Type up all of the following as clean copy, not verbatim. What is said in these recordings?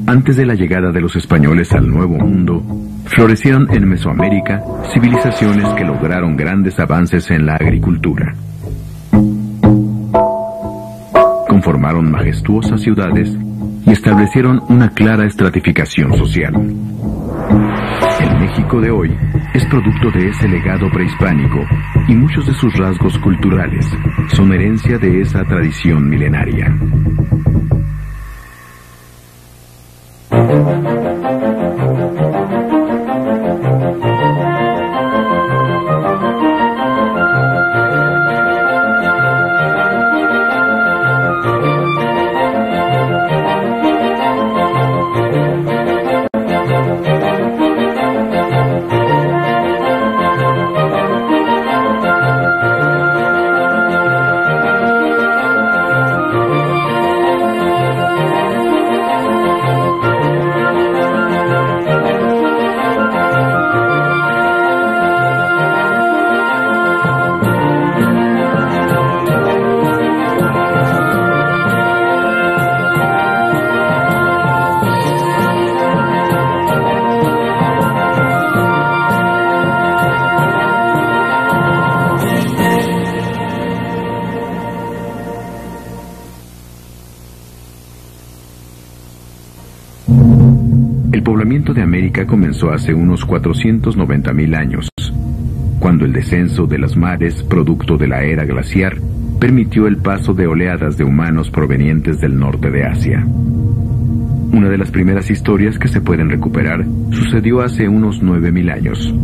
Antes de la llegada de los españoles al Nuevo Mundo, florecieron en Mesoamérica civilizaciones que lograron grandes avances en la agricultura. Conformaron majestuosas ciudades y establecieron una clara estratificación social. El México de hoy es producto de ese legado prehispánico y muchos de sus rasgos culturales son herencia de esa tradición milenaria. El poblamiento de América comenzó hace unos 490.000 años, cuando el descenso de las mares, producto de la era glaciar, permitió el paso de oleadas de humanos provenientes del norte de Asia. Una de las primeras historias que se pueden recuperar sucedió hace unos 9.000 años,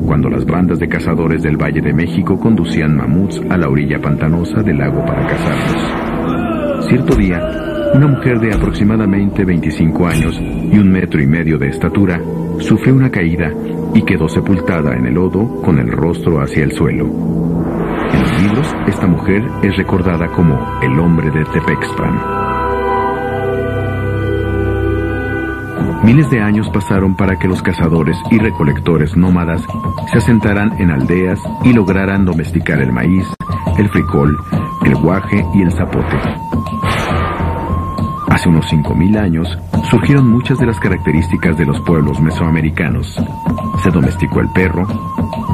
cuando las bandas de cazadores del Valle de México conducían mamuts a la orilla pantanosa del lago para cazarlos. Cierto día, una mujer de aproximadamente 25 años y 1,5 metros de estatura sufrió una caída y quedó sepultada en el lodo con el rostro hacia el suelo. En los libros, esta mujer es recordada como el hombre de Tepexpan. Miles de años pasaron para que los cazadores y recolectores nómadas se asentaran en aldeas y lograran domesticar el maíz, el frijol, el guaje y el zapote. Hace unos 5.000 años surgieron muchas de las características de los pueblos mesoamericanos. Se domesticó el perro,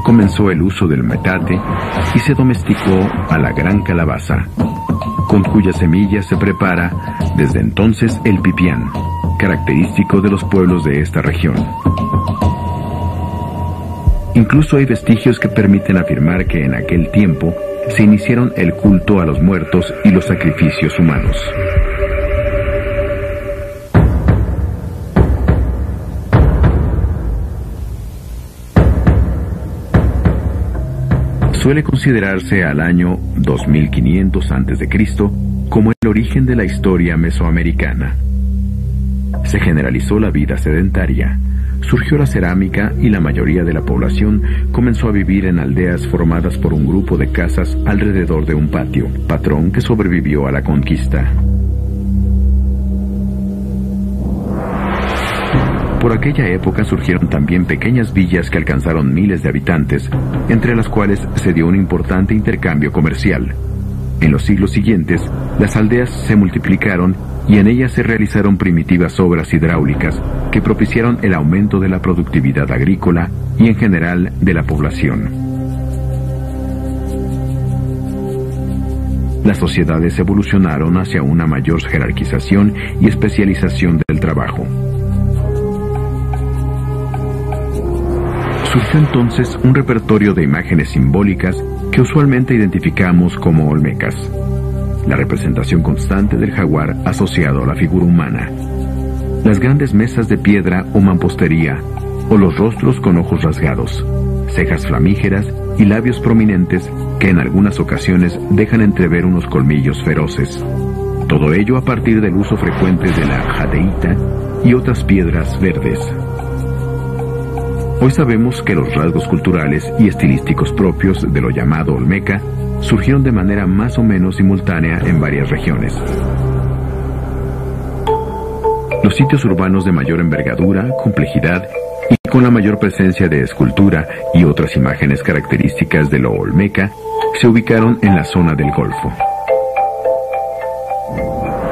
comenzó el uso del metate y se domesticó a la gran calabaza, con cuyas semillas se prepara desde entonces el pipián, característico de los pueblos de esta región. Incluso hay vestigios que permiten afirmar que en aquel tiempo se iniciaron el culto a los muertos y los sacrificios humanos. Suele considerarse al año 2500 a.C. como el origen de la historia mesoamericana. Se generalizó la vida sedentaria, surgió la cerámica y la mayoría de la población comenzó a vivir en aldeas formadas por un grupo de casas alrededor de un patio, patrón que sobrevivió a la conquista. Por aquella época surgieron también pequeñas villas que alcanzaron miles de habitantes, entre las cuales se dio un importante intercambio comercial. En los siglos siguientes, las aldeas se multiplicaron y en ellas se realizaron primitivas obras hidráulicas que propiciaron el aumento de la productividad agrícola y en general de la población. Las sociedades evolucionaron hacia una mayor jerarquización y especialización del trabajo. Surgió entonces un repertorio de imágenes simbólicas que usualmente identificamos como olmecas, la representación constante del jaguar asociado a la figura humana, las grandes mesas de piedra o mampostería, o los rostros con ojos rasgados, cejas flamígeras y labios prominentes que en algunas ocasiones dejan entrever unos colmillos feroces. Todo ello a partir del uso frecuente de la jadeíta y otras piedras verdes. Hoy sabemos que los rasgos culturales y estilísticos propios de lo llamado olmeca surgieron de manera más o menos simultánea en varias regiones. Los sitios urbanos de mayor envergadura, complejidad y con la mayor presencia de escultura y otras imágenes características de lo olmeca se ubicaron en la zona del Golfo.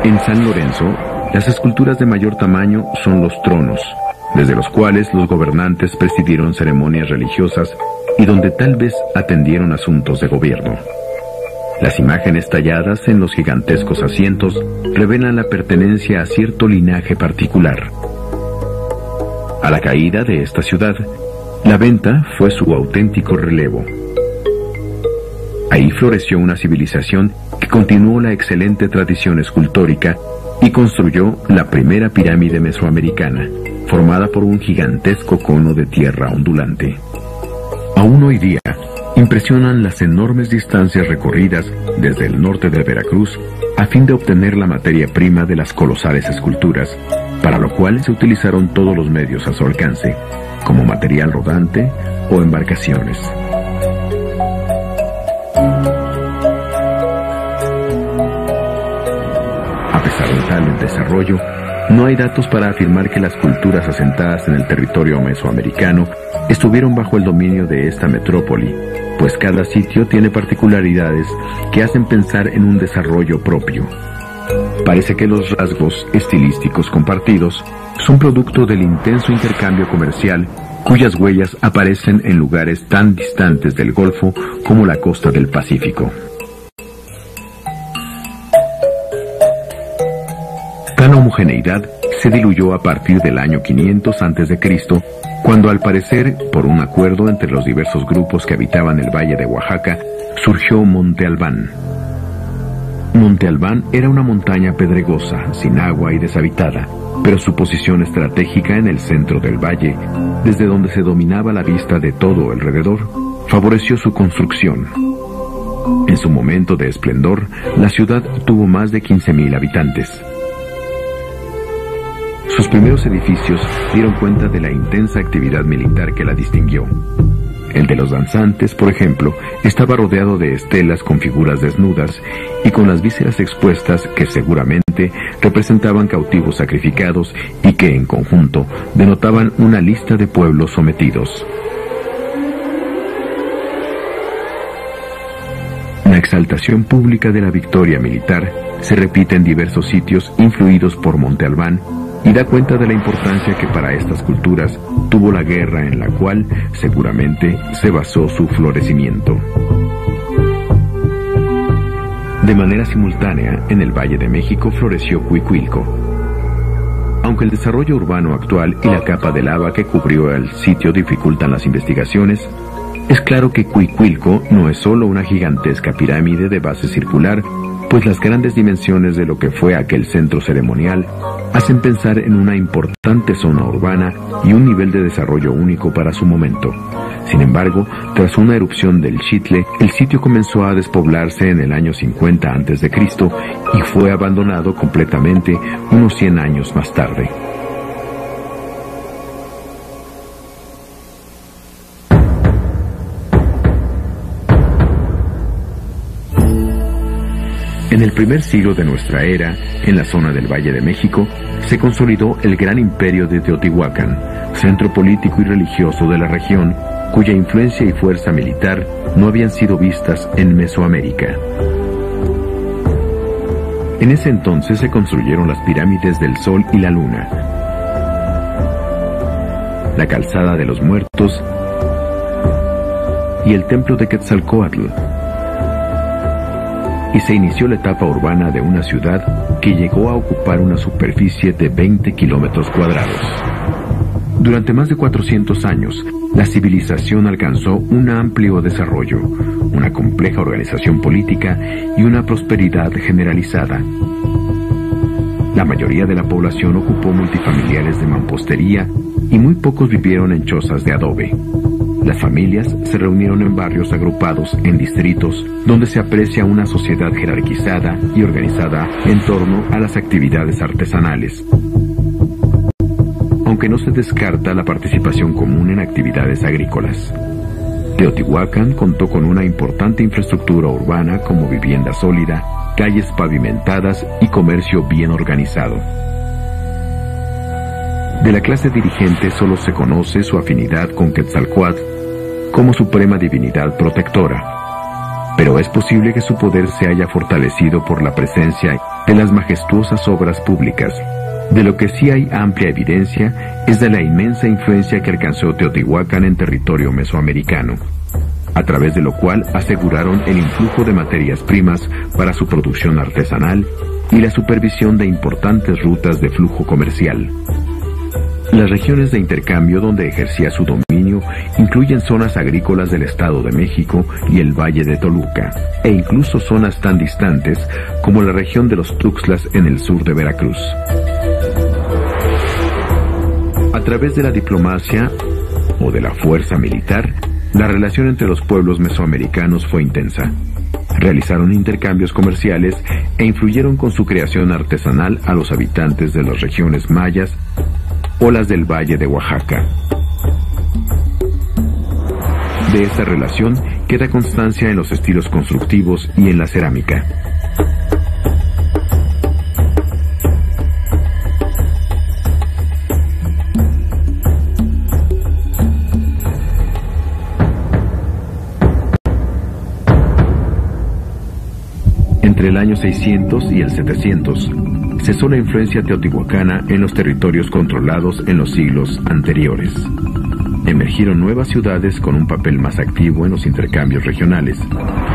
En San Lorenzo, Las esculturas de mayor tamaño son los tronos, desde los cuales los gobernantes presidieron ceremonias religiosas y donde tal vez atendieron asuntos de gobierno. Las imágenes talladas en los gigantescos asientos revelan la pertenencia a cierto linaje particular. A la caída de esta ciudad, la venta fue su auténtico relevo. Ahí floreció una civilización que continuó la excelente tradición escultórica y construyó la primera pirámide mesoamericana, formada por un gigantesco cono de tierra ondulante. Aún hoy día, impresionan las enormes distancias recorridas desde el norte de Veracruz a fin de obtener la materia prima de las colosales esculturas, para lo cual se utilizaron todos los medios a su alcance, como material rodante o embarcaciones. A pesar de tal desarrollo, no hay datos para afirmar que las culturas asentadas en el territorio mesoamericano estuvieron bajo el dominio de esta metrópoli, pues cada sitio tiene particularidades que hacen pensar en un desarrollo propio. Parece que los rasgos estilísticos compartidos son producto del intenso intercambio comercial, cuyas huellas aparecen en lugares tan distantes del Golfo como la costa del Pacífico. Tal homogeneidad se diluyó a partir del año 500 a.C., cuando al parecer, por un acuerdo entre los diversos grupos que habitaban el valle de Oaxaca, surgió Monte Albán. Monte Albán era una montaña pedregosa, sin agua y deshabitada, pero su posición estratégica en el centro del valle, desde donde se dominaba la vista de todo alrededor, favoreció su construcción. En su momento de esplendor, la ciudad tuvo más de 15,000 habitantes. Sus primeros edificios dieron cuenta de la intensa actividad militar que la distinguió. El de los danzantes, por ejemplo, estaba rodeado de estelas con figuras desnudas y con las vísceras expuestas que seguramente representaban cautivos sacrificados y que, en conjunto, denotaban una lista de pueblos sometidos. La exaltación pública de la victoria militar se repite en diversos sitios influidos por Monte Albán y da cuenta de la importancia que para estas culturas tuvo la guerra en la cual seguramente se basó su florecimiento. De manera simultánea, en el Valle de México floreció Cuicuilco. Aunque el desarrollo urbano actual y la capa de lava que cubrió el sitio dificultan las investigaciones, es claro que Cuicuilco no es solo una gigantesca pirámide de base circular, pues las grandes dimensiones de lo que fue aquel centro ceremonial hacen pensar en una importante zona urbana y un nivel de desarrollo único para su momento. Sin embargo, tras una erupción del Xitle, el sitio comenzó a despoblarse en el año 50 a.C. y fue abandonado completamente unos 100 años más tarde. En el primer siglo de nuestra era, en la zona del Valle de México, se consolidó el gran imperio de Teotihuacán, centro político y religioso de la región, cuya influencia y fuerza militar no habían sido vistas en Mesoamérica. En ese entonces se construyeron las pirámides del Sol y la Luna, la calzada de los muertos y el templo de Quetzalcóatl, y se inició la etapa urbana de una ciudad que llegó a ocupar una superficie de 20 kilómetros cuadrados. Durante más de 400 años, la civilización alcanzó un amplio desarrollo, una compleja organización política y una prosperidad generalizada. La mayoría de la población ocupó multifamiliares de mampostería y muy pocos vivieron en chozas de adobe. Las familias se reunieron en barrios agrupados en distritos donde se aprecia una sociedad jerarquizada y organizada en torno a las actividades artesanales, aunque no se descarta la participación común en actividades agrícolas. Teotihuacán contó con una importante infraestructura urbana como vivienda sólida, calles pavimentadas y comercio bien organizado. De la clase dirigente solo se conoce su afinidad con Quetzalcóatl como suprema divinidad protectora, pero es posible que su poder se haya fortalecido por la presencia de las majestuosas obras públicas. De lo que sí hay amplia evidencia es de la inmensa influencia que alcanzó Teotihuacán en territorio mesoamericano, a través de lo cual aseguraron el influjo de materias primas para su producción artesanal y la supervisión de importantes rutas de flujo comercial. Las regiones de intercambio donde ejercía su dominio incluyen zonas agrícolas del Estado de México y el Valle de Toluca, e incluso zonas tan distantes como la región de los Tuxtlas en el sur de Veracruz. A través de la diplomacia o de la fuerza militar, la relación entre los pueblos mesoamericanos fue intensa. Realizaron intercambios comerciales e influyeron con su creación artesanal a los habitantes de las regiones mayas o las del Valle de Oaxaca. De esta relación queda constancia en los estilos constructivos y en la cerámica. Entre el año 600 y el 700, cesó la influencia teotihuacana en los territorios controlados en los siglos anteriores. Emergieron nuevas ciudades con un papel más activo en los intercambios regionales,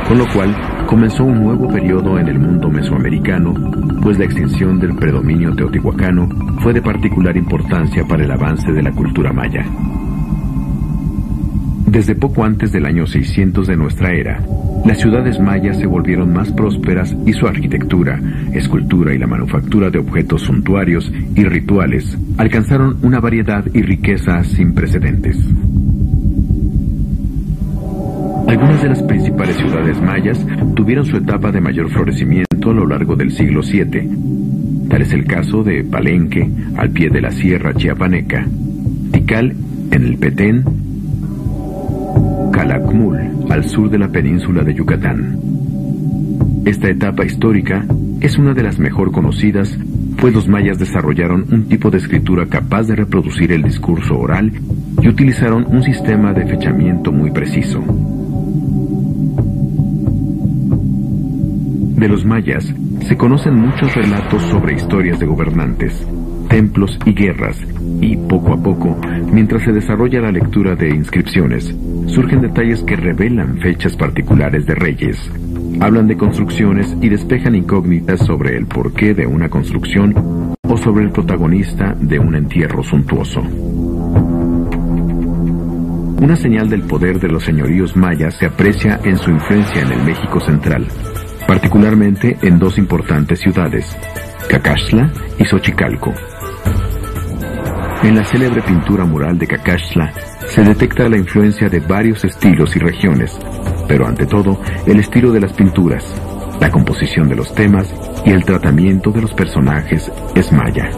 con lo cual comenzó un nuevo periodo en el mundo mesoamericano, pues la extinción del predominio teotihuacano fue de particular importancia para el avance de la cultura maya. Desde poco antes del año 600 de nuestra era, las ciudades mayas se volvieron más prósperas y su arquitectura, escultura y la manufactura de objetos suntuarios y rituales alcanzaron una variedad y riqueza sin precedentes. Algunas de las principales ciudades mayas tuvieron su etapa de mayor florecimiento a lo largo del siglo VII. Tal es el caso de Palenque, al pie de la Sierra Chiapaneca, Tikal, en el Petén, Calakmul, al sur de la península de Yucatán. Esta etapa histórica es una de las mejor conocidas, pues los mayas desarrollaron un tipo de escritura capaz de reproducir el discurso oral y utilizaron un sistema de fechamiento muy preciso. De los mayas se conocen muchos relatos sobre historias de gobernantes, templos y guerras, y poco a poco, mientras se desarrolla la lectura de inscripciones, surgen detalles que revelan fechas particulares de reyes, hablan de construcciones y despejan incógnitas sobre el porqué de una construcción o sobre el protagonista de un entierro suntuoso. Una señal del poder de los señoríos mayas se aprecia en su influencia en el México central, particularmente en dos importantes ciudades, Cacaxtla y Xochicalco. En la célebre pintura mural de Cacaxtla se detecta la influencia de varios estilos y regiones, pero ante todo el estilo de las pinturas, la composición de los temas y el tratamiento de los personajes es maya.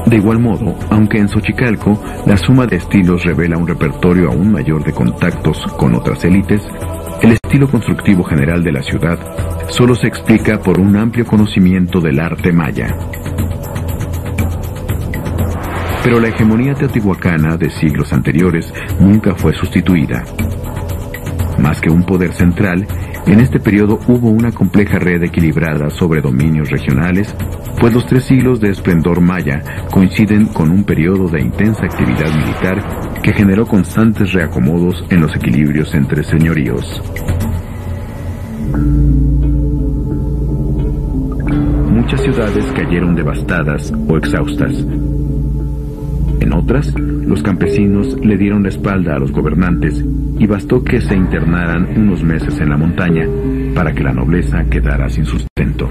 De igual modo, aunque en Xochicalco la suma de estilos revela un repertorio aún mayor de contactos con otras élites, el estilo constructivo general de la ciudad solo se explica por un amplio conocimiento del arte maya. Pero la hegemonía teotihuacana de siglos anteriores nunca fue sustituida. Más que un poder central, en este periodo hubo una compleja red equilibrada sobre dominios regionales, pues los 3 siglos de esplendor maya coinciden con un periodo de intensa actividad militar que generó constantes reacomodos en los equilibrios entre señoríos. Muchas ciudades cayeron devastadas o exhaustas. En otras, los campesinos le dieron la espalda a los gobernantes y bastó que se internaran unos meses en la montaña para que la nobleza quedara sin sustento.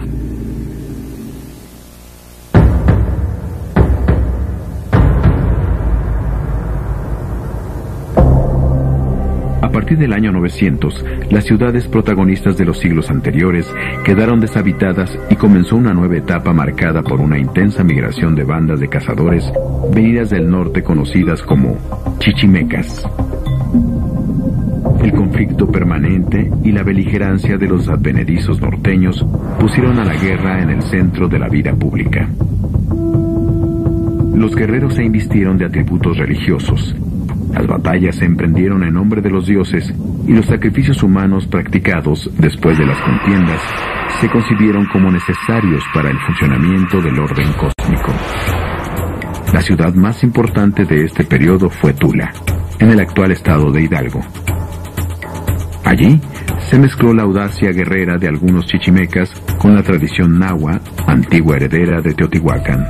A partir del año 900, las ciudades protagonistas de los siglos anteriores quedaron deshabitadas y comenzó una nueva etapa marcada por una intensa migración de bandas de cazadores venidas del norte conocidas como chichimecas. El conflicto permanente y la beligerancia de los advenedizos norteños pusieron a la guerra en el centro de la vida pública. los guerreros se invistieron de atributos religiosos. Las batallas se emprendieron en nombre de los dioses y los sacrificios humanos practicados después de las contiendas se concibieron como necesarios para el funcionamiento del orden cósmico. La ciudad más importante de este periodo fue Tula, en el actual estado de Hidalgo. Allí se mezcló la audacia guerrera de algunos chichimecas con la tradición nahua, antigua heredera de Teotihuacán.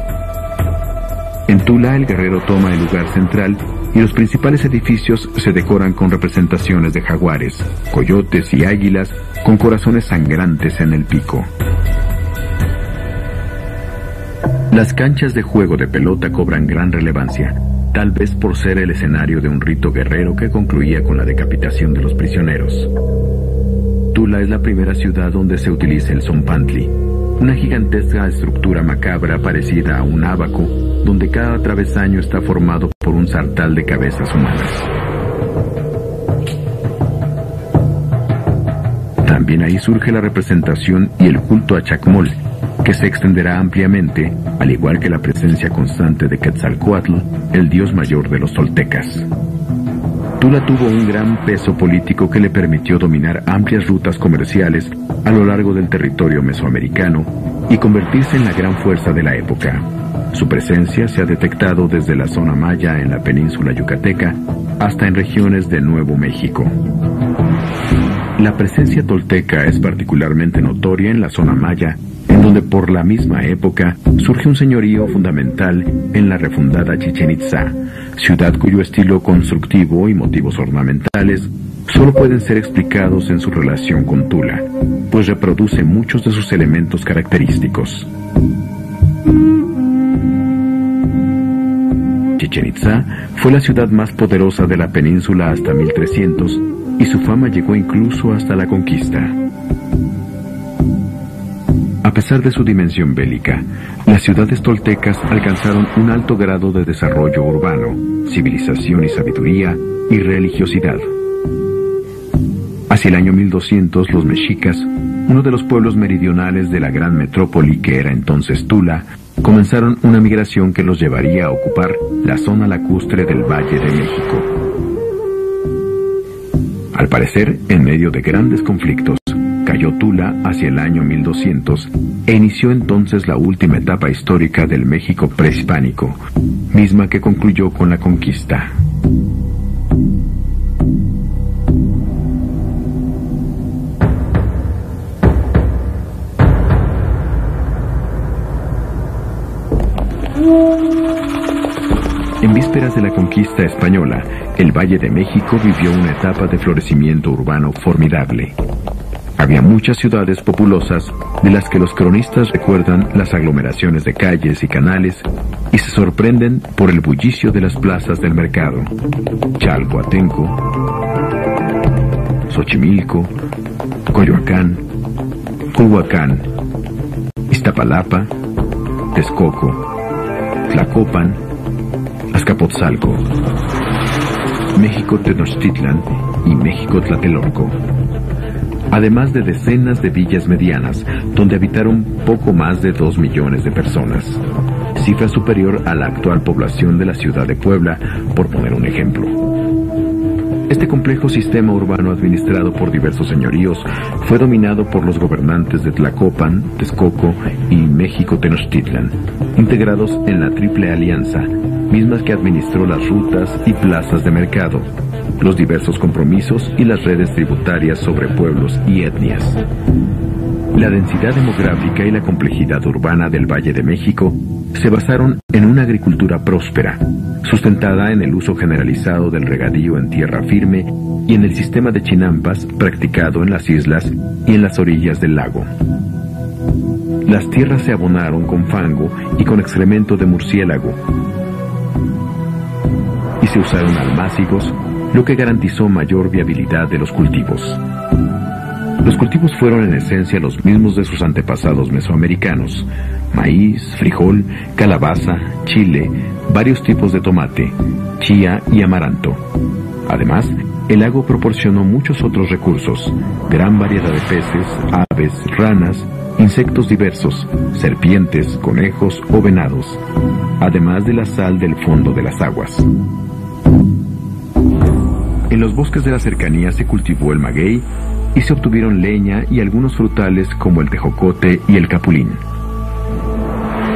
En Tula el guerrero toma el lugar central y los principales edificios se decoran con representaciones de jaguares, coyotes y águilas con corazones sangrantes en el pico. Las canchas de juego de pelota cobran gran relevancia, tal vez por ser el escenario de un rito guerrero que concluía con la decapitación de los prisioneros. Tula es la primera ciudad donde se utiliza el zompantli, una gigantesca estructura macabra parecida a un ábaco, donde cada travesaño está formado por un sartal de cabezas humanas. También ahí surge la representación y el culto a Chacmol, que se extenderá ampliamente, al igual que la presencia constante de Quetzalcóatl, el dios mayor de los toltecas. Tula tuvo un gran peso político que le permitió dominar amplias rutas comerciales a lo largo del territorio mesoamericano y convertirse en la gran fuerza de la época. Su presencia se ha detectado desde la zona maya en la península yucateca hasta en regiones de Nuevo México. La presencia tolteca es particularmente notoria en la zona maya, en donde por la misma época surge un señorío fundamental en la refundada Chichén Itzá, ciudad cuyo estilo constructivo y motivos ornamentales solo pueden ser explicados en su relación con Tula, pues reproduce muchos de sus elementos característicos. Chichén Itzá fue la ciudad más poderosa de la península hasta 1300 y su fama llegó incluso hasta la conquista. A pesar de su dimensión bélica, las ciudades toltecas alcanzaron un alto grado de desarrollo urbano, civilización y sabiduría y religiosidad. Hacia el año 1200, los mexicas, uno de los pueblos meridionales de la gran metrópoli que era entonces Tula, comenzaron una migración que los llevaría a ocupar la zona lacustre del Valle de México. Al parecer, en medio de grandes conflictos, cayó Tula hacia el año 1200 e inició entonces la última etapa histórica del México prehispánico, misma que concluyó con la conquista. En vísperas de la conquista española, el Valle de México vivió una etapa de florecimiento urbano formidable. Había muchas ciudades populosas de las que los cronistas recuerdan las aglomeraciones de calles y canales y se sorprenden por el bullicio de las plazas del mercado. Chalcoatenco, Xochimilco, Coyoacán, Culhuacán, Iztapalapa, Texcoco, Tlacopan, Azcapotzalco, México Tenochtitlan y México Tlatelolco, además de decenas de villas medianas donde habitaron poco más de 2 millones de personas, cifra superior a la actual población de la ciudad de Puebla, por poner un ejemplo. Este complejo sistema urbano administrado por diversos señoríos fue dominado por los gobernantes de Tlacopan, Texcoco y México Tenochtitlan, integrados en la Triple Alianza, mismas que administró las rutas y plazas de mercado, los diversos compromisos y las redes tributarias sobre pueblos y etnias. La densidad demográfica y la complejidad urbana del Valle de México se basaron en una agricultura próspera, sustentada en el uso generalizado del regadío en tierra firme y en el sistema de chinampas practicado en las islas y en las orillas del lago. Las tierras se abonaron con fango y con excremento de murciélago, y se usaron almácigos, lo que garantizó mayor viabilidad de los cultivos. Los cultivos fueron en esencia los mismos de sus antepasados mesoamericanos: maíz, frijol, calabaza, chile, varios tipos de tomate, chía y amaranto. Además, el lago proporcionó muchos otros recursos, gran variedad de peces, aves, ranas, insectos diversos, serpientes, conejos o venados, además de la sal del fondo de las aguas. En los bosques de la cercanía se cultivó el maguey y se obtuvieron leña y algunos frutales como el tejocote y el capulín.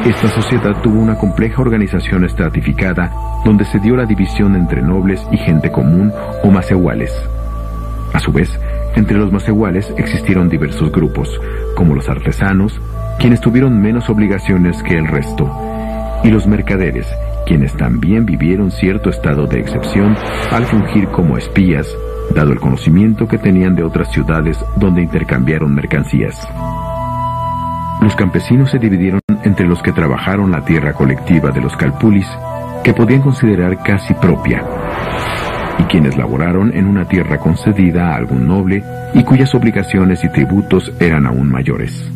Esta sociedad tuvo una compleja organización estratificada donde se dio la división entre nobles y gente común o macehuales. A su vez, entre los macehuales existieron diversos grupos, como los artesanos, quienes tuvieron menos obligaciones que el resto, y los mercaderes, quienes también vivieron cierto estado de excepción al fungir como espías, dado el conocimiento que tenían de otras ciudades donde intercambiaron mercancías. Los campesinos se dividieron entre los que trabajaron la tierra colectiva de los calpulis, que podían considerar casi propia, y quienes laboraron en una tierra concedida a algún noble y cuyas obligaciones y tributos eran aún mayores.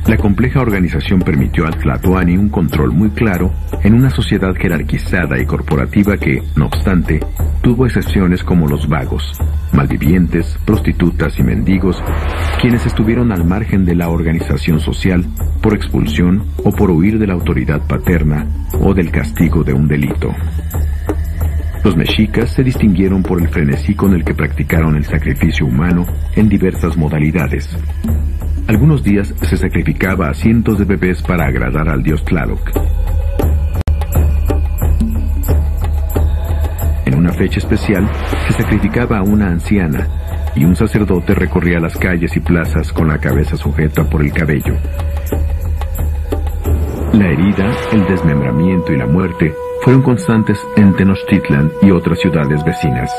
La compleja organización permitió al Tlatoani un control muy claro en una sociedad jerarquizada y corporativa que, no obstante, tuvo excepciones como los vagos, malvivientes, prostitutas y mendigos, quienes estuvieron al margen de la organización social por expulsión o por huir de la autoridad paterna o del castigo de un delito. Los mexicas se distinguieron por el frenesí con el que practicaron el sacrificio humano en diversas modalidades. Algunos días se sacrificaba a cientos de bebés para agradar al dios Tlaloc. En una fecha especial se sacrificaba a una anciana y un sacerdote recorría las calles y plazas con la cabeza sujeta por el cabello. La herida, el desmembramiento y la muerte fueron constantes en Tenochtitlan y otras ciudades vecinas.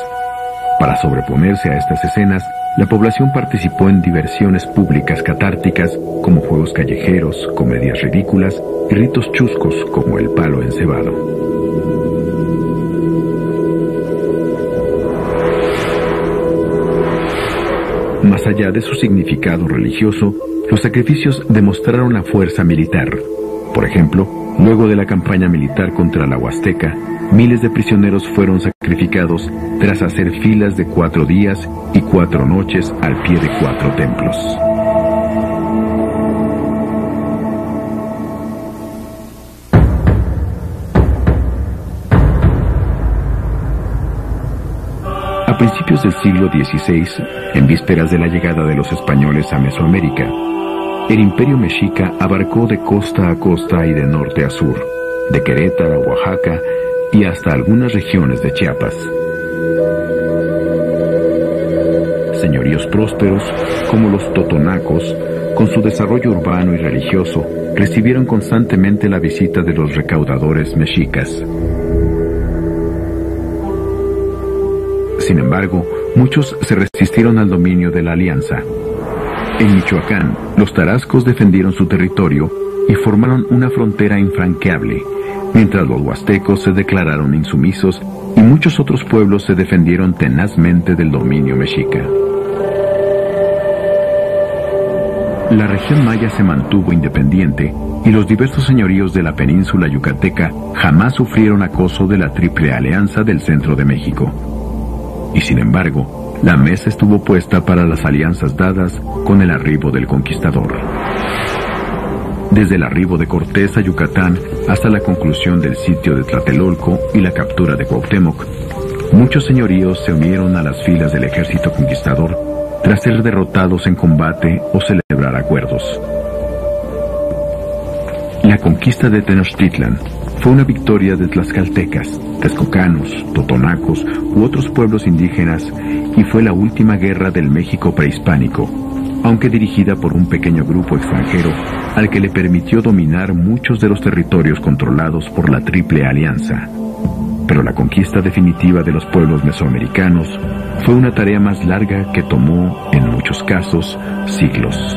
Para sobreponerse a estas escenas, la población participó en diversiones públicas catárticas como juegos callejeros, comedias ridículas y ritos chuscos como el palo encebado. Más allá de su significado religioso, los sacrificios demostraron la fuerza militar. Por ejemplo, luego de la campaña militar contra la Huasteca, miles de prisioneros fueron sacrificados tras hacer filas de 4 días y 4 noches al pie de 4 templos. A principios del siglo XVI, en vísperas de la llegada de los españoles a Mesoamérica, el imperio mexica abarcó de costa a costa y de norte a sur, de Querétaro a Oaxaca y hasta algunas regiones de Chiapas. Señoríos prósperos, como los totonacos, con su desarrollo urbano y religioso, recibieron constantemente la visita de los recaudadores mexicas. Sin embargo, muchos se resistieron al dominio de la alianza. En Michoacán, los tarascos defendieron su territorio y formaron una frontera infranqueable, mientras los huastecos se declararon insumisos y muchos otros pueblos se defendieron tenazmente del dominio mexica. La región maya se mantuvo independiente y los diversos señoríos de la península yucateca jamás sufrieron acoso de la Triple Alianza del centro de México. Y sin embargo, la mesa estuvo puesta para las alianzas dadas con el arribo del conquistador. Desde el arribo de Cortés a Yucatán hasta la conclusión del sitio de Tlatelolco y la captura de Cuauhtémoc, muchos señoríos se unieron a las filas del ejército conquistador tras ser derrotados en combate o celebrar acuerdos. La conquista de Tenochtitlan fue una victoria de tlaxcaltecas, texcocanos, totonacos u otros pueblos indígenas y fue la última guerra del México prehispánico, aunque dirigida por un pequeño grupo extranjero al que le permitió dominar muchos de los territorios controlados por la Triple Alianza. Pero la conquista definitiva de los pueblos mesoamericanos fue una tarea más larga que tomó, en muchos casos, siglos.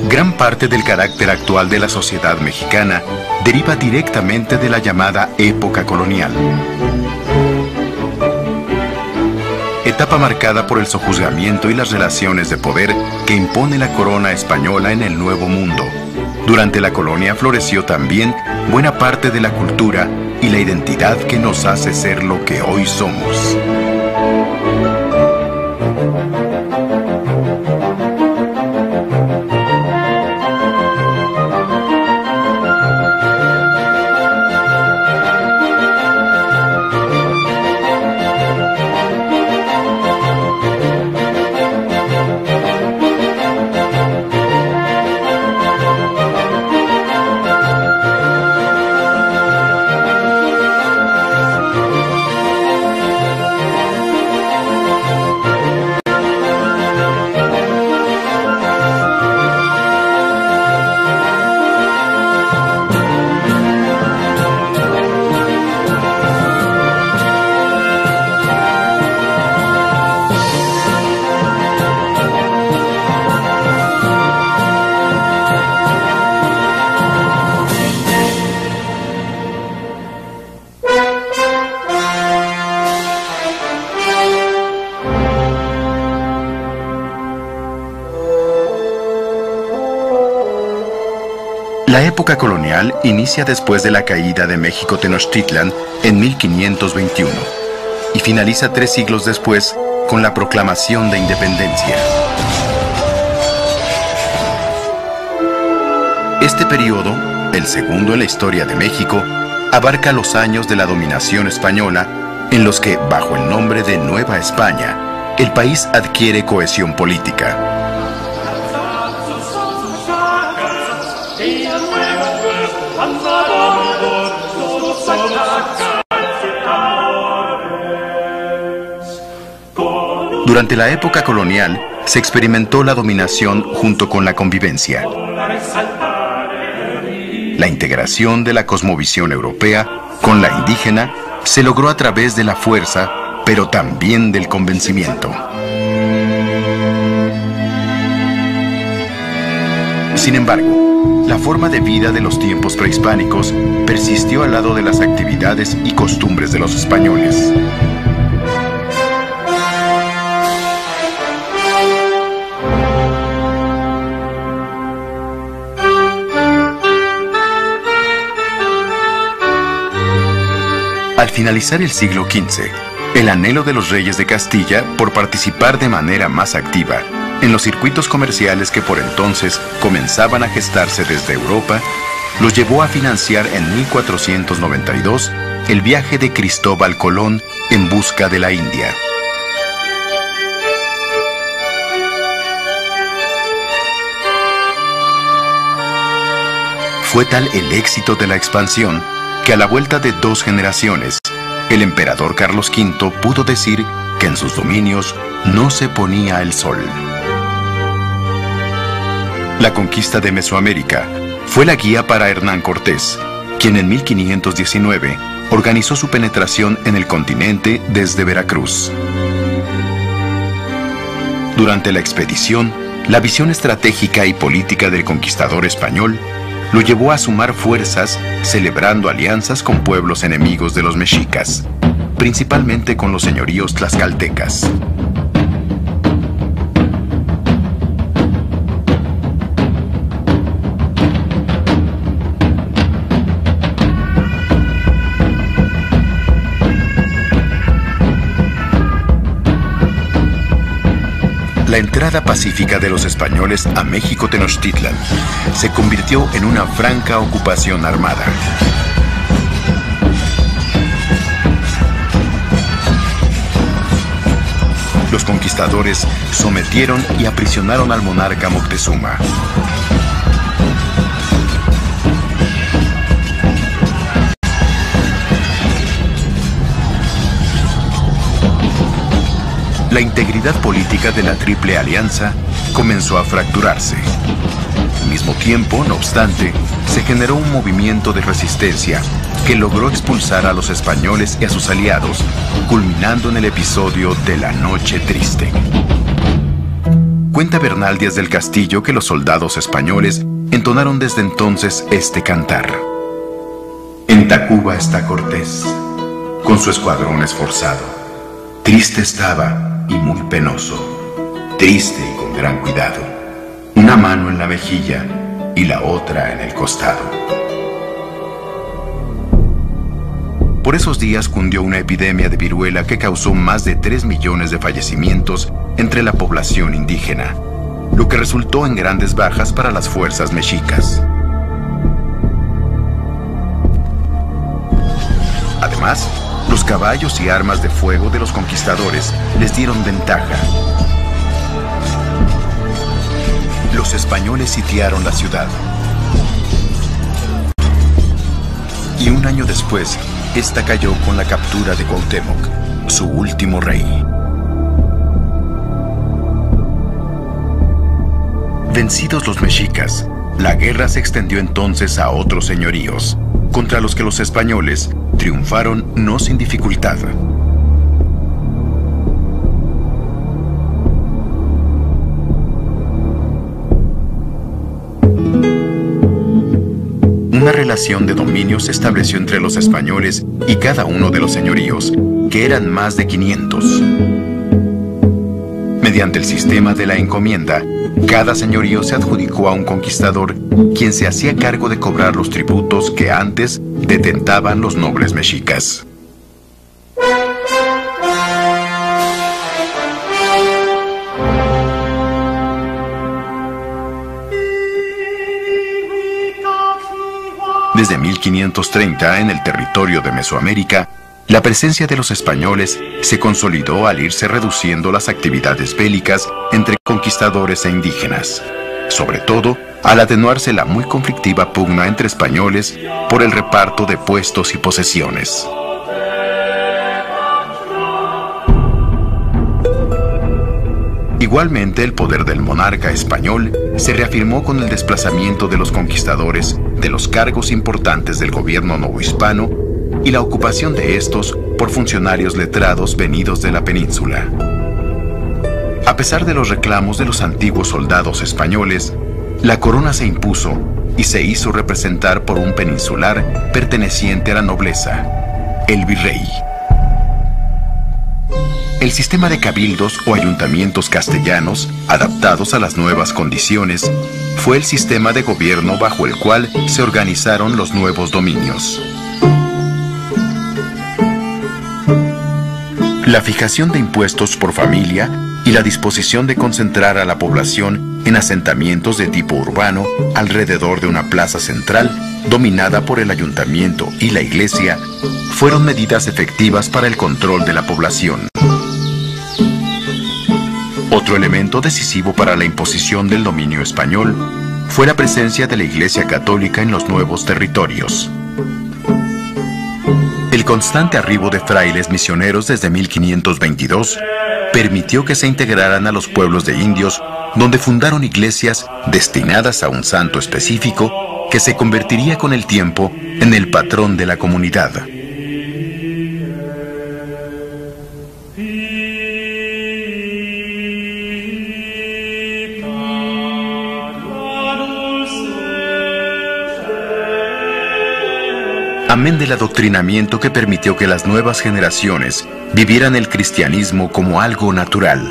Gran parte del carácter actual de la sociedad mexicana deriva directamente de la llamada época colonial. Etapa marcada por el sojuzgamiento y las relaciones de poder que impone la corona española en el Nuevo Mundo. Durante la colonia floreció también buena parte de la cultura y la identidad que nos hace ser lo que hoy somos. La época colonial inicia después de la caída de México Tenochtitlan en 1521 y finaliza 3 siglos después con la proclamación de independencia. Este periodo, el segundo en la historia de México, abarca los años de la dominación española en los que, bajo el nombre de Nueva España, el país adquiere cohesión política. Durante la época colonial se experimentó la dominación junto con la convivencia. La integración de la cosmovisión europea con la indígena se logró a través de la fuerza, pero también del convencimiento. Sin embargo, la forma de vida de los tiempos prehispánicos persistió al lado de las actividades y costumbres de los españoles. Al finalizar el siglo XV, el anhelo de los reyes de Castilla por participar de manera más activa en los circuitos comerciales que por entonces comenzaban a gestarse desde Europa, los llevó a financiar en 1492 el viaje de Cristóbal Colón en busca de la India. Fue tal el éxito de la expansión que a la vuelta de 2 generaciones, el emperador Carlos V pudo decir que en sus dominios no se ponía el sol. La conquista de Mesoamérica fue la guía para Hernán Cortés, quien en 1519 organizó su penetración en el continente desde Veracruz. Durante la expedición, la visión estratégica y política del conquistador español lo llevó a sumar fuerzas, celebrando alianzas con pueblos enemigos de los mexicas, principalmente con los señoríos tlaxcaltecas. La entrada pacífica de los españoles a México Tenochtitlan se convirtió en una franca ocupación armada. Los conquistadores sometieron y aprisionaron al monarca Moctezuma. La integridad política de la Triple Alianza comenzó a fracturarse. mismo tiempo, no obstante, se generó un movimiento de resistencia que logró expulsar a los españoles y a sus aliados, culminando en el episodio de la Noche Triste. Cuenta Bernal Díaz del Castillo que los soldados españoles entonaron desde entonces este cantar. En Tacuba está Cortés, con su escuadrón esforzado. Triste estaba y muy penoso, triste y con gran cuidado. Una mano en la mejilla y la otra en el costado. Por esos días cundió una epidemia de viruela que causó más de 3 millones de fallecimientos entre la población indígena, lo que resultó en grandes bajas para las fuerzas mexicas. Además, los caballos y armas de fuego de los conquistadores les dieron ventaja. Los españoles sitiaron la ciudad. Y un año después, esta cayó con la captura de Cuauhtémoc, su último rey. Vencidos los mexicas, la guerra se extendió entonces a otros señoríos, contra los que los españoles triunfaron no sin dificultad. Una relación de dominio se estableció entre los españoles y cada uno de los señoríos, que eran más de 500. Mediante el sistema de la encomienda, cada señorío se adjudicó a un conquistador, quien se hacía cargo de cobrar los tributos que antes detentaban los nobles mexicas. Desde 1530, en el territorio de Mesoamérica, la presencia de los españoles se consolidó al irse reduciendo las actividades bélicas entre conquistadores e indígenas, sobre todo al atenuarse la muy conflictiva pugna entre españoles por el reparto de puestos y posesiones. Igualmente, el poder del monarca español se reafirmó con el desplazamiento de los conquistadores de los cargos importantes del gobierno novohispano y la ocupación de estos por funcionarios letrados venidos de la península. A pesar de los reclamos de los antiguos soldados españoles, la corona se impuso y se hizo representar por un peninsular perteneciente a la nobleza, el virrey. El sistema de cabildos o ayuntamientos castellanos, adaptados a las nuevas condiciones, fue el sistema de gobierno bajo el cual se organizaron los nuevos dominios. La fijación de impuestos por familia y la disposición de concentrar a la población en asentamientos de tipo urbano alrededor de una plaza central dominada por el ayuntamiento y la iglesia fueron medidas efectivas para el control de la población. Otro elemento decisivo para la imposición del dominio español fue la presencia de la Iglesia Católica en los nuevos territorios. El constante arribo de frailes misioneros desde 1522 permitió que se integraran a los pueblos de indios, donde fundaron iglesias destinadas a un santo específico que se convertiría con el tiempo en el patrón de la comunidad. Amén del adoctrinamiento que permitió que las nuevas generaciones vivieran el cristianismo como algo natural,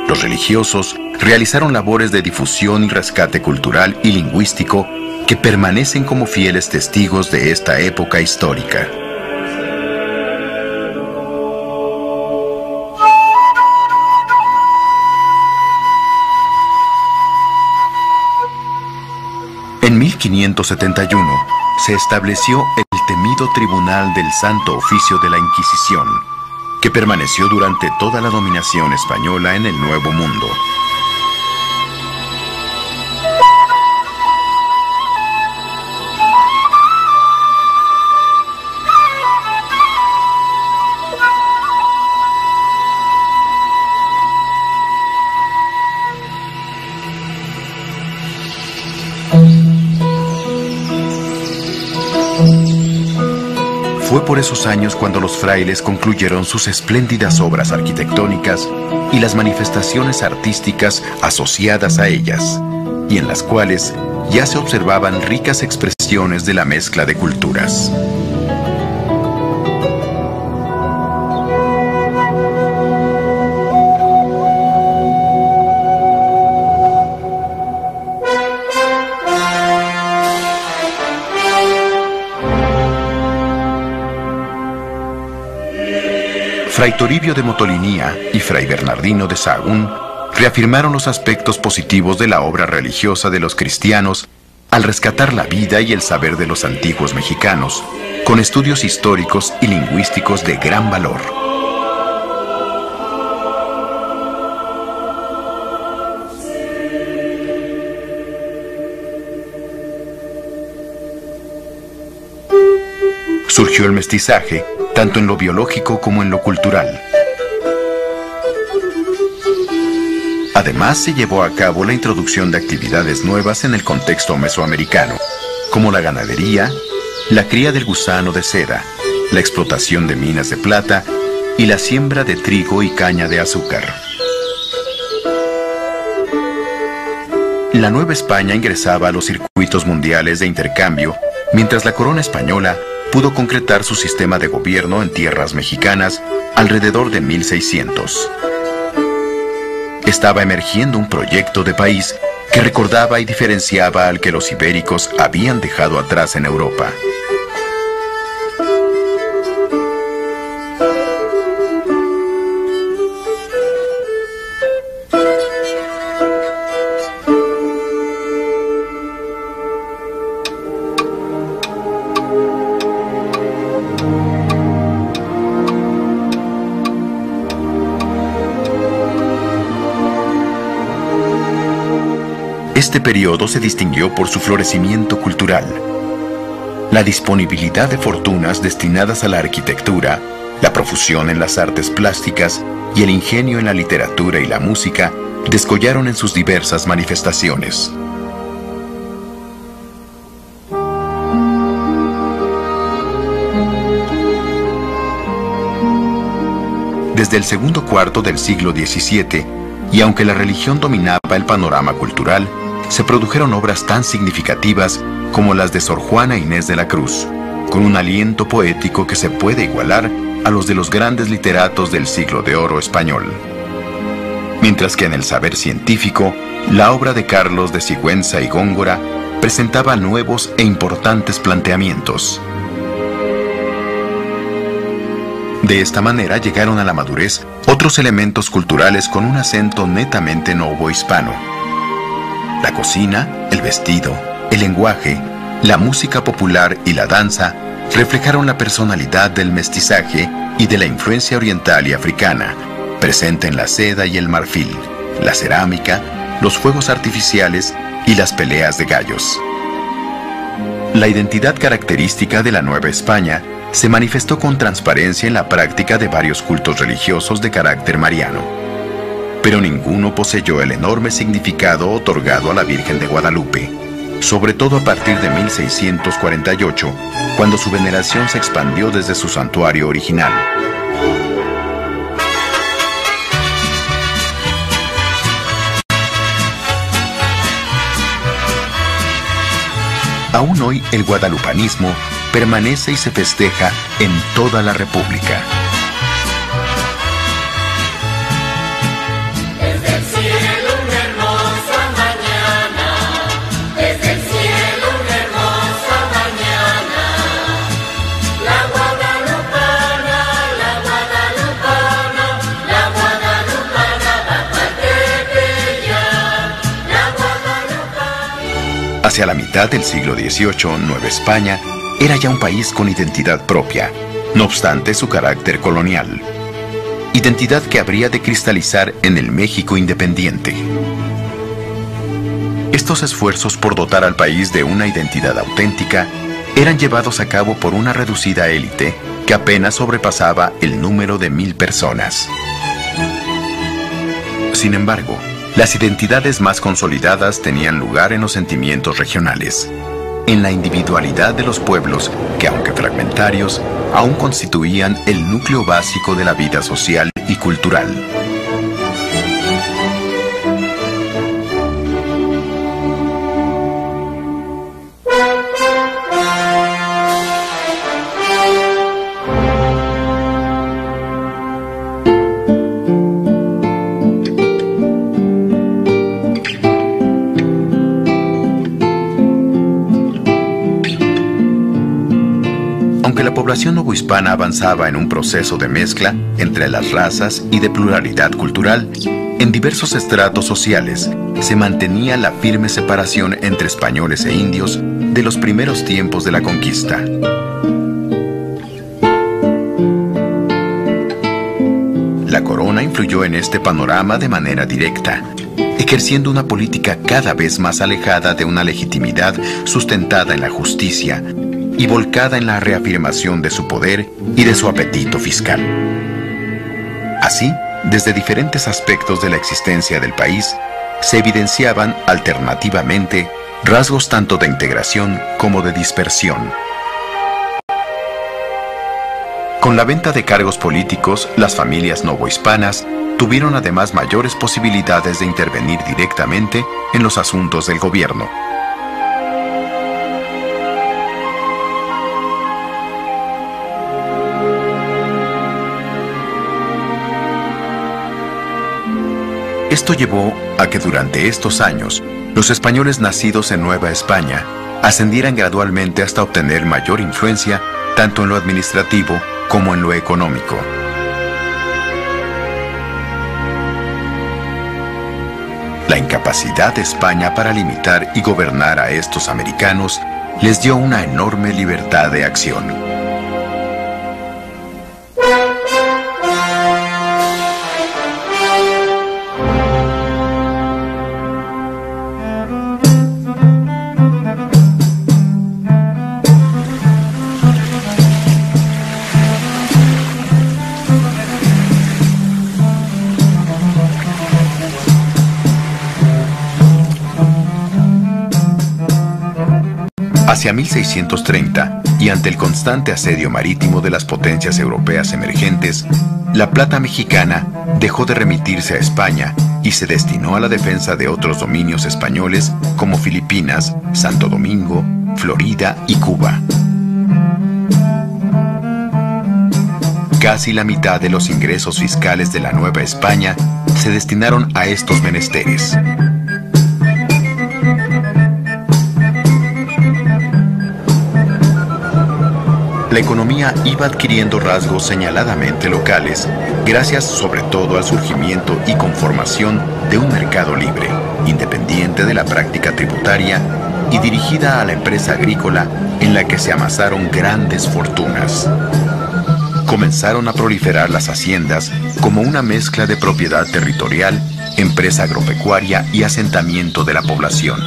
los religiosos realizaron labores de difusión y rescate cultural y lingüístico que permanecen como fieles testigos de esta época histórica. En 1571 se estableció el temido Tribunal del Santo Oficio de la Inquisición, que permaneció durante toda la dominación española en el Nuevo Mundo. Fue por esos años cuando los frailes concluyeron sus espléndidas obras arquitectónicas y las manifestaciones artísticas asociadas a ellas, y en las cuales ya se observaban ricas expresiones de la mezcla de culturas. Fray Toribio de Motolinía y Fray Bernardino de Sahagún reafirmaron los aspectos positivos de la obra religiosa de los cristianos al rescatar la vida y el saber de los antiguos mexicanos, con estudios históricos y lingüísticos de gran valor. Surgió el mestizaje, tanto en lo biológico como en lo cultural. Además, se llevó a cabo la introducción de actividades nuevas en el contexto mesoamericano, como la ganadería, la cría del gusano de seda, la explotación de minas de plata y la siembra de trigo y caña de azúcar. La Nueva España ingresaba a los circuitos mundiales de intercambio, mientras la corona española pudo concretar su sistema de gobierno en tierras mexicanas alrededor de 1600. Estaba emergiendo un proyecto de país que recordaba y diferenciaba al que los ibéricos habían dejado atrás en Europa. Este periodo se distinguió por su florecimiento cultural. La disponibilidad de fortunas destinadas a la arquitectura, la profusión en las artes plásticas y el ingenio en la literatura y la música descollaron en sus diversas manifestaciones. Desde el segundo cuarto del siglo XVII, y aunque la religión dominaba el panorama cultural, se produjeron obras tan significativas como las de Sor Juana Inés de la Cruz, con un aliento poético que se puede igualar a los de los grandes literatos del siglo de oro español. Mientras que en el saber científico, la obra de Carlos de Sigüenza y Góngora presentaba nuevos e importantes planteamientos. De esta manera llegaron a la madurez otros elementos culturales con un acento netamente novohispano. La cocina, el vestido, el lenguaje, la música popular y la danza reflejaron la personalidad del mestizaje y de la influencia oriental y africana, presente en la seda y el marfil, la cerámica, los fuegos artificiales y las peleas de gallos. La identidad característica de la Nueva España se manifestó con transparencia en la práctica de varios cultos religiosos de carácter mariano, pero ninguno poseyó el enorme significado otorgado a la Virgen de Guadalupe, sobre todo a partir de 1648, cuando su veneración se expandió desde su santuario original. Aún hoy el guadalupanismo permanece y se festeja en toda la República. Desde el cielo una hermosa mañana, desde el cielo una hermosa mañana, la guadalupana, la guadalupana, la guadalupana va pa'l Tepeyac, la guadalupana. Hacia la mitad del siglo XVIII, Nueva España era ya un país con identidad propia, no obstante su carácter colonial. Identidad que habría de cristalizar en el México independiente. Estos esfuerzos por dotar al país de una identidad auténtica eran llevados a cabo por una reducida élite que apenas sobrepasaba el número de 1000 personas. Sin embargo, las identidades más consolidadas tenían lugar en los sentimientos regionales, en la individualidad de los pueblos que, aunque fragmentarios, aún constituían el núcleo básico de la vida social y cultural. Aunque la población novohispana avanzaba en un proceso de mezcla entre las razas y de pluralidad cultural, en diversos estratos sociales se mantenía la firme separación entre españoles e indios de los primeros tiempos de la conquista. La corona influyó en este panorama de manera directa, ejerciendo una política cada vez más alejada de una legitimidad sustentada en la justicia y volcada en la reafirmación de su poder y de su apetito fiscal. Así, desde diferentes aspectos de la existencia del país, se evidenciaban alternativamente rasgos tanto de integración como de dispersión. Con la venta de cargos políticos, las familias novohispanas tuvieron además mayores posibilidades de intervenir directamente en los asuntos del gobierno. Esto llevó a que durante estos años, los españoles nacidos en Nueva España ascendieran gradualmente hasta obtener mayor influencia tanto en lo administrativo como en lo económico. La incapacidad de España para limitar y gobernar a estos americanos les dio una enorme libertad de acción. Hacia 1630, y ante el constante asedio marítimo de las potencias europeas emergentes, la plata mexicana dejó de remitirse a España y se destinó a la defensa de otros dominios españoles como Filipinas, Santo Domingo, Florida y Cuba. Casi la mitad de los ingresos fiscales de la Nueva España se destinaron a estos menesteres. La economía iba adquiriendo rasgos señaladamente locales, gracias sobre todo al surgimiento y conformación de un mercado libre, independiente de la práctica tributaria y dirigida a la empresa agrícola en la que se amasaron grandes fortunas. Comenzaron a proliferar las haciendas como una mezcla de propiedad territorial, empresa agropecuaria y asentamiento de la población.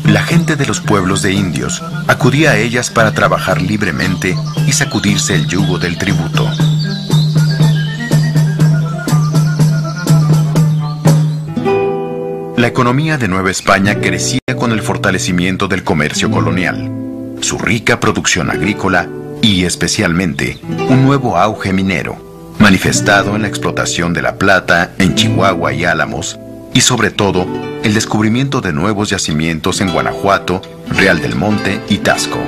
La gente de los pueblos de indios acudía a ellas para trabajar libremente y sacudirse el yugo del tributo. La economía de Nueva España crecía con el fortalecimiento del comercio colonial, su rica producción agrícola y, especialmente, un nuevo auge minero, manifestado en la explotación de la plata en Chihuahua y Álamos, y sobre todo, el descubrimiento de nuevos yacimientos en Guanajuato, Real del Monte y Tasco.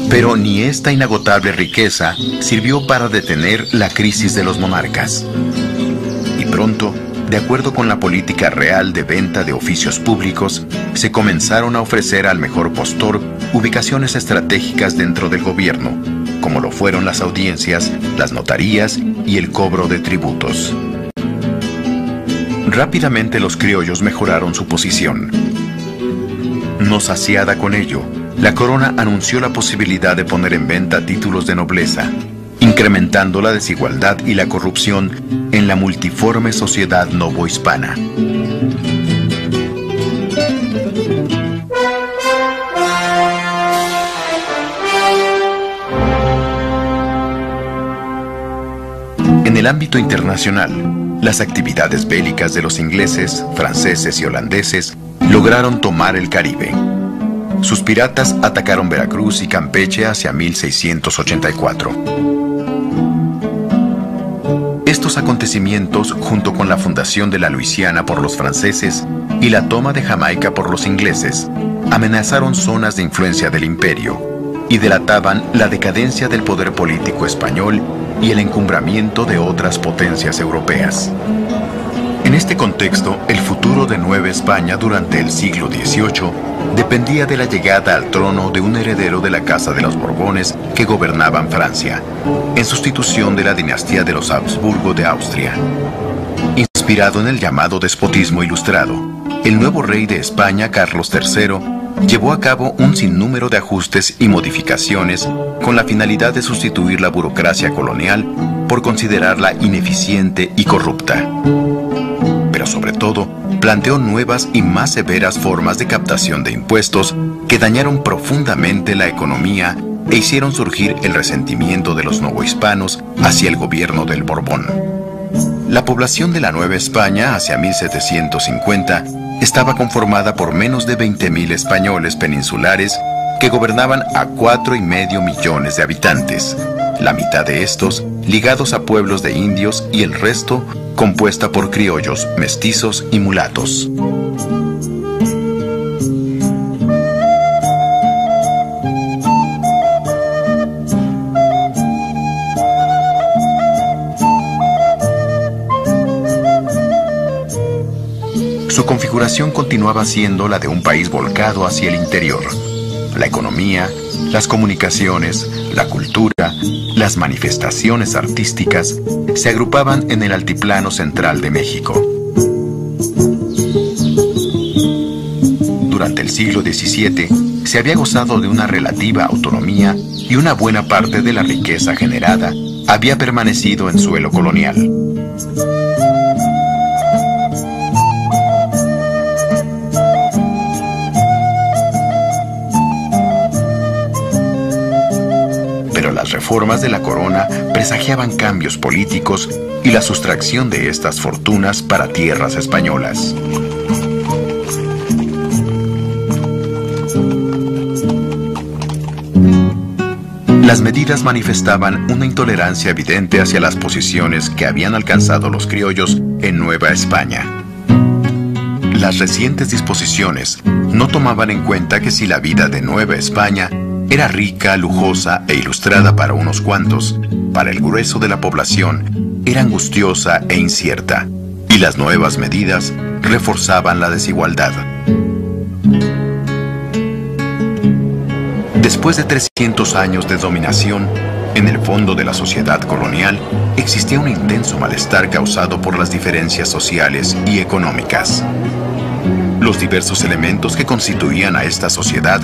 Pero ni esta inagotable riqueza sirvió para detener la crisis de los monarcas. Y pronto, de acuerdo con la política real de venta de oficios públicos, se comenzaron a ofrecer al mejor postor ubicaciones estratégicas dentro del gobierno, como lo fueron las audiencias, las notarías y el cobro de tributos. Rápidamente los criollos mejoraron su posición. No saciada con ello, la corona anunció la posibilidad de poner en venta títulos de nobleza, incrementando la desigualdad y la corrupción en la multiforme sociedad novohispana. el ámbito internacional, las actividades bélicas de los ingleses, franceses y holandeses lograron tomar el Caribe. Sus piratas atacaron Veracruz y Campeche hacia 1684. Estos acontecimientos, junto con la fundación de la Luisiana por los franceses y la toma de Jamaica por los ingleses, amenazaron zonas de influencia del imperio y delataban la decadencia del poder político español y el encumbramiento de otras potencias europeas. En este contexto, el futuro de Nueva España durante el siglo XVIII dependía de la llegada al trono de un heredero de la Casa de los Borbones que gobernaban Francia, en sustitución de la dinastía de los Habsburgo de Austria. Inspirado en el llamado despotismo ilustrado, el nuevo rey de España, Carlos III, llevó a cabo un sinnúmero de ajustes y modificaciones con la finalidad de sustituir la burocracia colonial por considerarla ineficiente y corrupta. Pero sobre todo, planteó nuevas y más severas formas de captación de impuestos que dañaron profundamente la economía e hicieron surgir el resentimiento de los novohispanos hacia el gobierno del Borbón. La población de la Nueva España hacia 1750 estaba conformada por menos de 20.000 españoles peninsulares que gobernaban a 4,5 millones de habitantes, la mitad de estos ligados a pueblos de indios y el resto compuesta por criollos, mestizos y mulatos. Su configuración continuaba siendo la de un país volcado hacia el interior. La economía, las comunicaciones, la cultura, las manifestaciones artísticas se agrupaban en el altiplano central de México. Durante el siglo XVII se había gozado de una relativa autonomía y una buena parte de la riqueza generada había permanecido en suelo colonial. Las reformas de la corona presagiaban cambios políticos y la sustracción de estas fortunas para tierras españolas. Las medidas manifestaban una intolerancia evidente hacia las posiciones que habían alcanzado los criollos en Nueva España. Las recientes disposiciones no tomaban en cuenta que si la vida de Nueva España era rica, lujosa e ilustrada para unos cuantos, para el grueso de la población era angustiosa e incierta, y las nuevas medidas reforzaban la desigualdad. Después de 300 años de dominación, en el fondo de la sociedad colonial existía un intenso malestar causado por las diferencias sociales y económicas. Los diversos elementos que constituían a esta sociedad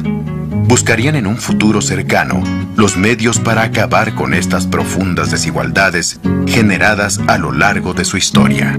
buscarían en un futuro cercano los medios para acabar con estas profundas desigualdades generadas a lo largo de su historia.